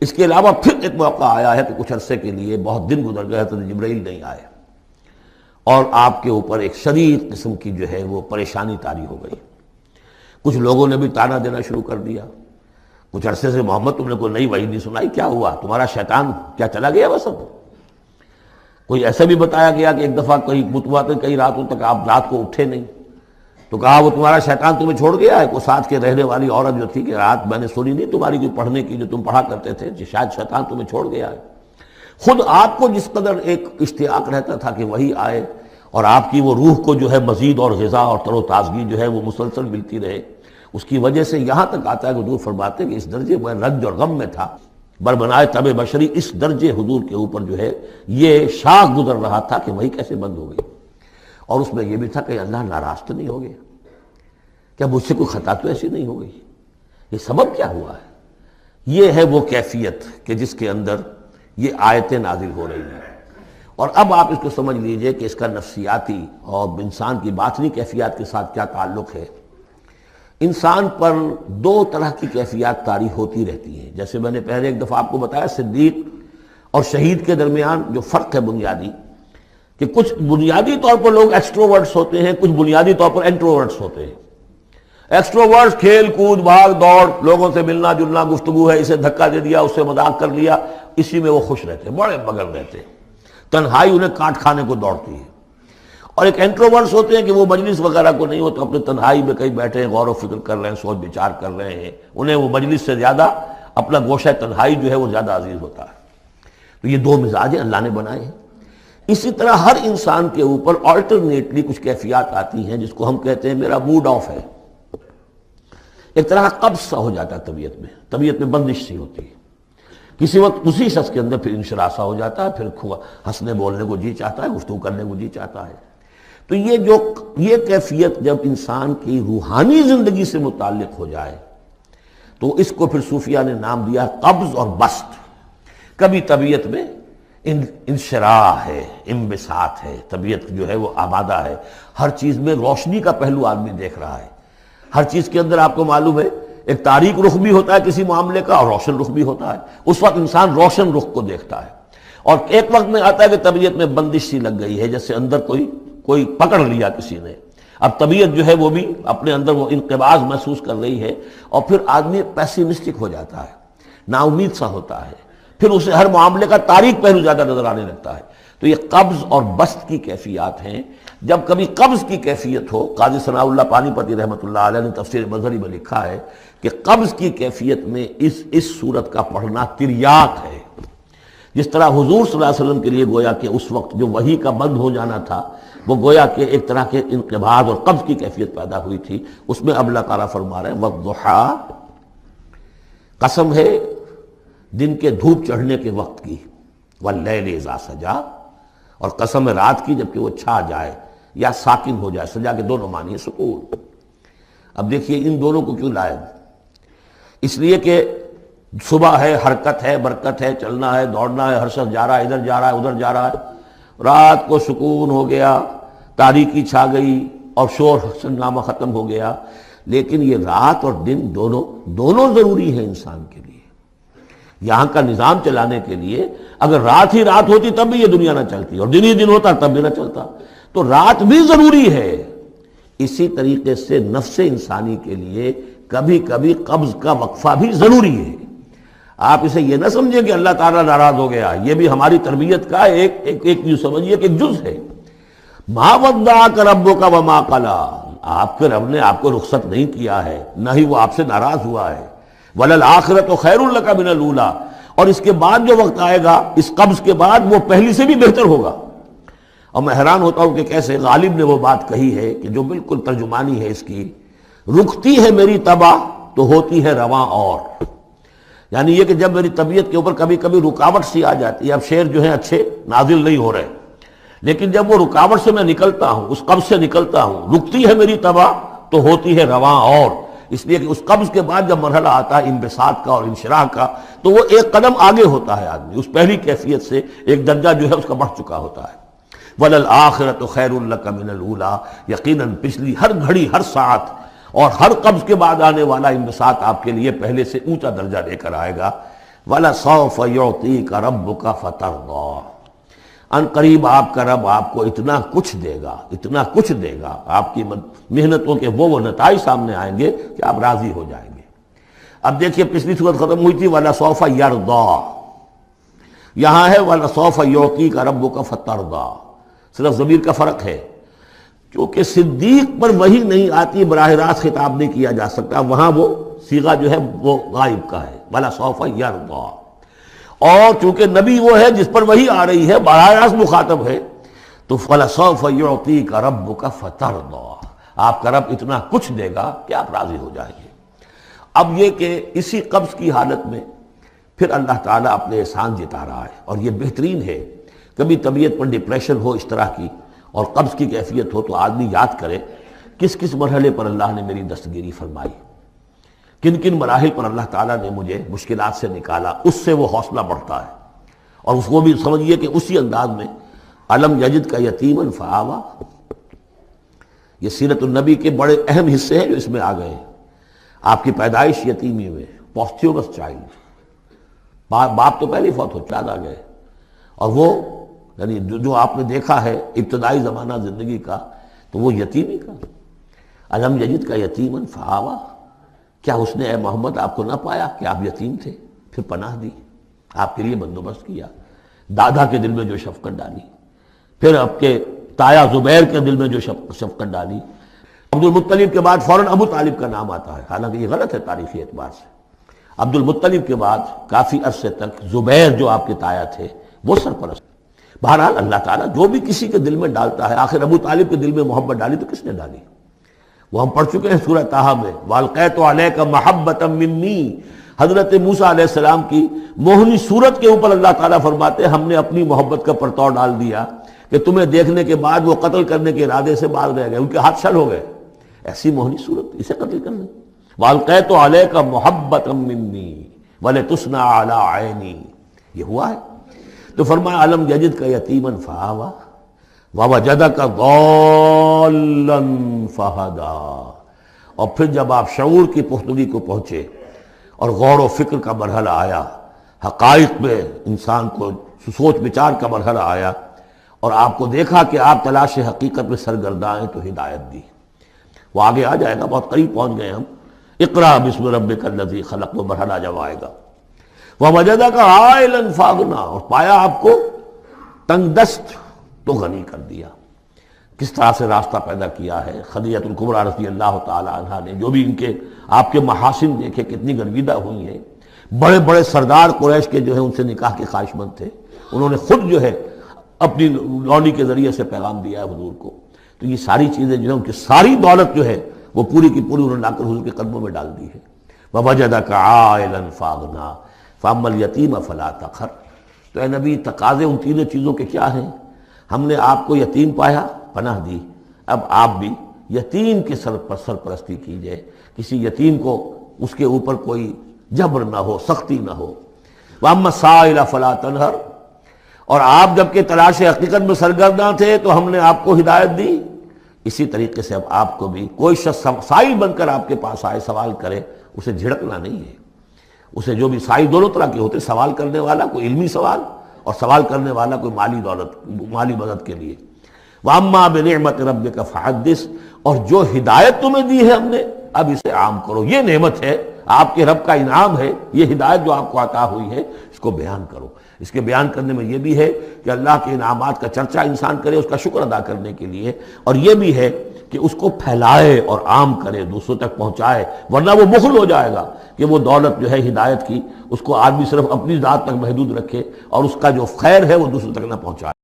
اس کے علاوہ پھر ایک موقع آیا ہے کہ کچھ عرصے کے لیے بہت دن گزر گئے حضرت جبرائیل نہیں آئے اور آپ کے اوپر ایک شدید قسم کی جو ہے وہ پریشانی طاری ہو گئی. کچھ لوگوں نے بھی طعنہ دینا شروع کر دیا. کچھ عرصے سے محمد تم نے کوئی نئی وحی نہیں سنائی، کیا ہوا؟ تمہارا شیطان کیا چلا گیا بس؟ کوئی ایسا بھی بتایا گیا کہ ایک دفعہ کہیں متواتر کئی راتوں تک آپ رات کو اٹھے نہیں، تو کہا وہ تمہارا شیطان تمہیں چھوڑ گیا ہے. کوئی ساتھ کے رہنے والی عورت جو تھی کہ رات میں نے سنی نہیں تمہاری کوئی پڑھنے کی جو تم پڑھا کرتے تھے، شاید شیطان تمہیں چھوڑ گیا ہے. خود آپ کو جس قدر ایک اشتیاق رہتا تھا کہ وہی آئے اور آپ کی وہ روح کو جو ہے مزید اور غذا اور تر و تازگی جو ہے وہ مسلسل ملتی رہے، اس کی وجہ سے یہاں تک آتا ہے کہ حضور فرماتے ہیں کہ اس درجے میں رنج اور غم میں تھا بربنائے طبع بشری، اس درجے حضور کے اوپر جو ہے یہ شاخ گزر رہا تھا کہ وہی کیسے بند ہو گئی. اور اس میں یہ بھی تھا کہ اللہ ناراض تو نہیں ہو گیا، کیا مجھ سے کوئی خطا تو ایسی نہیں ہو گئی؟ یہ سبب کیا ہوا ہے؟ یہ ہے وہ کیفیت کہ جس کے اندر یہ آیتیں نازل ہو رہی ہیں. اور اب آپ اس کو سمجھ لیجئے کہ اس کا نفسیاتی اور انسان کی باطنی کیفیات کے ساتھ کیا تعلق ہے. انسان پر دو طرح کی کیفیات طاری ہوتی رہتی ہیں. جیسے میں نے پہلے ایک دفعہ آپ کو بتایا صدیق اور شہید کے درمیان جو فرق ہے بنیادی، کہ کچھ بنیادی طور پر لوگ ایکسٹروورٹس ہوتے ہیں، کچھ بنیادی طور پر انٹروورٹس ہوتے ہیں. ایکسٹروورٹس کھیل کود بھاگ دوڑ، لوگوں سے ملنا جلنا، گفتگو ہے، اسے دھکا دے دیا، اس سے مذاق کر لیا، اسی میں وہ خوش رہتے ہیں، بڑے مگن رہتے ہیں. تنہائی انہیں کاٹ کھانے کو دوڑتی ہے. اور ایک انٹروورٹس ہوتے ہیں کہ وہ مجلس وغیرہ کو نہیں ہوتا، اپنے تنہائی میں کہیں بیٹھے ہیں، غور و فکر کر رہے ہیں، سوچ بچار کر رہے ہیں. انہیں وہ مجلس سے زیادہ اپنا گوشہ تنہائی جو ہے وہ زیادہ عزیز ہوتا ہے. تو یہ دو مزاج اللہ نے بنائے ہیں. اسی طرح ہر انسان کے اوپر آلٹرنیٹلی کچھ کیفیات آتی ہیں جس کو ہم کہتے ہیں میرا موڈ آف ہے. ایک طرح قبض سا ہو جاتا ہے طبیعت میں بندش سی ہوتی ہے. کسی وقت اسی شخص کے اندر پھر انشراح سا ہو جاتا ہے، پھر ہنسنے بولنے کو جی چاہتا ہے، گفتگو کرنے کو جی چاہتا ہے. تو یہ کیفیت جب انسان کی روحانی زندگی سے متعلق ہو جائے تو اس کو پھر صوفیہ نے نام دیا قبض اور بسط. کبھی طبیعت میں انشراح ہے، انبساط ہے، طبیعت جو ہے وہ آبادہ ہے، ہر چیز میں روشنی کا پہلو آدمی دیکھ رہا ہے. ہر چیز کے اندر آپ کو معلوم ہے ایک تاریک رخ بھی ہوتا ہے کسی معاملے کا اور روشن رخ بھی ہوتا ہے. اس وقت انسان روشن رخ کو دیکھتا ہے. اور ایک وقت میں آتا ہے کہ طبیعت میں بندش سی لگ گئی ہے، جیسے اندر کوئی پکڑ لیا کسی نے. اب طبیعت جو ہے وہ بھی اپنے اندر وہ انقباض محسوس کر رہی ہے، اور پھر آدمی پیسیمسٹک ہو جاتا ہے، نا امید سا ہوتا ہے، پھر اسے ہر معاملے کا تاریک پہلو زیادہ نظر آنے لگتا ہے. تو یہ قبض اور بسط کی کیفیات ہیں. جب کبھی قبض کی کیفیت ہو، قاضی ثناء اللہ پانی پتی رحمۃ اللہ علیہ نے تفسیر مظہری میں لکھا ہے کہ قبض کی کیفیت میں اس صورت کا پڑھنا تریاق ہے. جس طرح حضور صلی اللہ علیہ وسلم کے لیے گویا کہ اس وقت جو وحی کا بند ہو جانا تھا وہ گویا کہ ایک طرح کے انقباض اور قبض کی کیفیت پیدا ہوئی تھی. اس میں اب اللہ تعالیٰ فرما رہے ہیں والضحیٰ، قسم ہے دن کے دھوپ چڑھنے کے وقت کی، واللیل اذا سجا، اور قسم ہے رات کی جبکہ وہ چھا جائے یا ساکن ہو جائے. سجا کے دونوں معنی ہے سکون. اب دیکھیے ان دونوں کو کیوں لائے؟ اس لیے کہ صبح ہے، حرکت ہے، برکت ہے، چلنا ہے، دوڑنا ہے، ہر شخص جا رہا ہے، ادھر جا رہا ہے، ادھر جا رہا ہے. رات کو سکون ہو گیا، تاریکی چھا گئی اور شور ہنگامہ ختم ہو گیا. لیکن یہ رات اور دن دونوں ضروری ہیں انسان کے لیے. یہاں کا نظام چلانے کے لیے اگر رات ہی رات ہوتی تب بھی یہ دنیا نہ چلتی، اور دن ہی دن ہوتا تب بھی نہ چلتا. تو رات بھی ضروری ہے. اسی طریقے سے نفس انسانی کے لیے کبھی کبھی قبض کا وقفہ بھی ضروری ہے. آپ اسے یہ نہ سمجھیں کہ اللہ تعالیٰ ناراض ہو گیا، یہ بھی ہماری تربیت کا ایک یوں سمجھیے کہ ایک جز ہے. ما ودعک ربک وما قلی، آپ کے رب نے آپ کو رخصت نہیں کیا ہے، نہ ہی وہ آپ سے ناراض ہوا ہے. وللآخرۃ خیر لک من الاولی، اور اس کے بعد جو وقت آئے گا اس قبض کے بعد وہ پہلی سے بھی بہتر ہوگا. اور میں حیران ہوتا ہوں کہ کیسے غالب نے وہ بات کہی ہے کہ جو بالکل ترجمانی ہے اس کی، رکتی ہے میری طبع تو ہوتی ہے رواں اور. یعنی یہ کہ جب میری طبیعت کے اوپر کبھی کبھی رکاوٹ سی آ جاتی ہے، اب شعر جو ہیں اچھے نازل نہیں ہو رہے، لیکن جب وہ رکاوٹ سے میں نکلتا ہوں، اس قبض سے نکلتا ہوں، رکتی ہے میری طبع تو ہوتی ہے رواں اور. اس لیے کہ اس قبض کے بعد جب مرحلہ آتا ہے انبساط کا اور انشراح کا تو وہ ایک قدم آگے ہوتا ہے. آدمی اس پہلی کیفیت سے ایک درجہ جو ہے اس کا بڑھ چکا ہوتا ہے. وَلَلْآخِرَةُ خَيْرٌ لَكَ مِنَ الْأُولَىٰ، یقیناً پچھلی ہر گھڑی، ہر ساعت اور ہر قبض کے بعد آنے والا انبساط آپ کے لیے پہلے سے اونچا درجہ لے کر آئے گا. وَلَسَوْفَ يُعْطِيكَ رَبُّكَ فَتَرْضَىٰ، ان قریب آپ کا رب آپ کو اتنا کچھ دے گا، اتنا کچھ دے گا، آپ کی محنتوں کے وہ نتائج سامنے آئیں گے کہ آپ راضی ہو جائیں گے۔ اب دیکھیے پچھلی صورت ختم ہوئی تھی وَلَسَوْفَ يَرْضَىٰ، یہاں ہے وَلَسَوْفَ يُعْطِيكَ رَبُّكَ فَتَرْضَىٰ، صرف ضمیر کا فرق ہے، کیونکہ صدیق پر وحی نہیں آتی، براہ راست خطاب نہیں کیا جا سکتا، وہاں وہ صیغہ جو ہے وہ غائب کا ہے وَلَسَوْفَ يَرْضَىٰ، اور چونکہ نبی وہ ہے جس پر وحی آ رہی ہے، براہ راست مخاطب ہے، تو وَلَسَوْفَ يُعْطِيكَ رَبُّكَ فَتَرْضَىٰ، آپ کا رب اتنا کچھ دے گا کہ آپ راضی ہو جائیں گے۔ اب یہ کہ اسی قبض کی حالت میں پھر اللہ تعالیٰ اپنے احسان جتا رہا ہے، اور یہ بہترین ہے۔ کبھی طبیعت پر ڈپریشن ہو اس طرح کی اور قبض کی کیفیت ہو تو آدمی یاد کرے کس کس مرحلے پر اللہ نے میری دستگیری فرمائی، کن کن مراحل پر اللہ تعالیٰ نے مجھے مشکلات سے نکالا، اس سے وہ حوصلہ بڑھتا ہے۔ اور اس کو بھی سمجھیے کہ اسی انداز میں علم یجد کا یتیماً فآویٰ، یہ سیرت النبی کے بڑے اہم حصے ہیں جو اس میں آ گئے ہیں۔ آپ کی پیدائش یتیمی میں، پوسٹیومس چائلڈ، باپ تو پہلے فوت ہو چاد آ گئے، اور وہ یعنی جو آپ نے دیکھا ہے ابتدائی زمانہ زندگی کا تو وہ یتیمی کا۔ علم یجد کا یتیماً فآویٰ، کیا اس نے اے محمد آپ کو نہ پایا کہ آپ یتیم تھے، پھر پناہ دی، آپ کے لیے بندوبست کیا، دادا کے دل میں جو شفقت ڈالی، پھر آپ کے تایا زبیر کے دل میں جو شفقت ڈالی۔ عبد المطلب کے بعد فوراً ابو طالب کا نام آتا ہے، حالانکہ یہ غلط ہے تاریخی اعتبار سے۔ عبد المطلب کے بعد کافی عرصے تک زبیر جو آپ کے تایا تھے وہ سرپرست۔ بہرحال اللہ تعالیٰ جو بھی کسی کے دل میں ڈالتا ہے، آخر ابو طالب کے دل میں محبت ڈالی تو کس نے ڈالی؟ وہ ہم پڑھ چکے ہیں سورہ طٰہٰ میں، وَأَلْقَيْتُ عَلَيْكَ مَحَبَّةً مِّنِّي، حضرت موسیٰ علیہ السلام کی موہنی صورت کے اوپر اللہ تعالیٰ فرماتے ہیں ہم نے اپنی محبت کا پرتو ڈال دیا کہ تمہیں دیکھنے کے بعد وہ قتل کرنے کے ارادے سے باز رہ گئے، ان کے ہاتھ شل ہو گئے، ایسی موہنی صورت، اسے قتل کر لیں۔ وَأَلْقَيْتُ عَلَيْكَ مَحَبَّةً مِّنِّي وَلِتُصْنَعَ عَلَىٰ عَيْنِي، یہ ہوا ہے۔ تو فرمایا علم یجد کا یتیماً فآویٰ وَوَجَدَكَ ضَالًّا فَہَدَىٰ، اور پھر جب آپ شعور کی پختگی کو پہنچے اور غور و فکر کا مرحلہ آیا، حقائق میں انسان کو سوچ بچار کا مرحلہ آیا، اور آپ کو دیکھا کہ آپ تلاش حقیقت میں سرگرداں ہیں، تو ہدایت دی۔ وہ آگے آ جائے گا، بہت قریب پہنچ گئے ہم، اقرأ بسم ربک الذی خلق، وہ مرحلہ جب آئے گا۔ وَوَجَدَكَ عَائِلًا فَأَغْنَىٰ، اور پایا آپ کو تنگ دست تو غنی کر دیا۔ کس طرح سے راستہ پیدا کیا ہے خدیجہ الکبریٰ رضی اللہ تعالی عنہا نے، جو بھی ان کے آپ کے محاسن دیکھے کتنی گرویدہ ہوئی ہیں۔ بڑے بڑے سردار قریش کے جو ہے ان سے نکاح کے خواہش مند تھے، انہوں نے خود جو ہے اپنی لونی کے ذریعے سے پیغام دیا ہے حضور کو۔ تو یہ ساری چیزیں جو ہے ان کی ساری دولت جو ہے وہ پوری کی پوری انہوں نے لا کر حضور کے قدموں میں ڈال دی ہے۔ وَوَجَدَكَ عَائِلًا فَأَغْنَىٰ فَأَمَّا الْيَتِيمَ فَلَا تَقْهَرْ، تو اے نبی تقاضے ان تینوں چیزوں کے کیا ہیں؟ ہم نے آپ کو یتیم پایا، پناہ دی، اب آپ بھی یتیم کے سرپرستی کیجئے، کسی یتیم کو اس کے اوپر کوئی جبر نہ ہو، سختی نہ ہو۔ وَأَمَّا السَّائِلَ فَلَا تَنْهَرْ، اور آپ جب کہ تلاش حقیقت میں سرگرداں تھے تو ہم نے آپ کو ہدایت دی، اسی طریقے سے اب آپ کو بھی کوئی شخص سائل بن کر آپ کے پاس آئے سوال کرے، اسے جھڑکنا نہیں ہے۔ اسے جو بھی سائل دونوں طرح کے ہوتے، سوال کرنے والا کوئی علمی سوال اور سوال کرنے والا کوئی مالی دولت، مالی مدد کے لیے۔ وَأَمَّا بِنِعْمَةِ رَبِّكَ فَحَدِّثْ، اور جو ہدایت تمہیں دی ہے ہم نے اب اسے عام کرو، یہ نعمت ہے، آپ کے رب کا انعام ہے، یہ ہدایت جو آپ کو عطا ہوئی ہے اس کو بیان کرو۔ اس کے بیان کرنے میں یہ بھی ہے کہ اللہ کے انعامات کا چرچا انسان کرے اس کا شکر ادا کرنے کے لیے، اور یہ بھی ہے کہ اس کو پھیلائے اور عام کرے، دوسروں تک پہنچائے، ورنہ وہ بخل ہو جائے گا کہ وہ دولت جو ہے ہدایت کی اس کو آدمی صرف اپنی ذات تک محدود رکھے اور اس کا جو خیر ہے وہ دوسروں تک نہ پہنچائے۔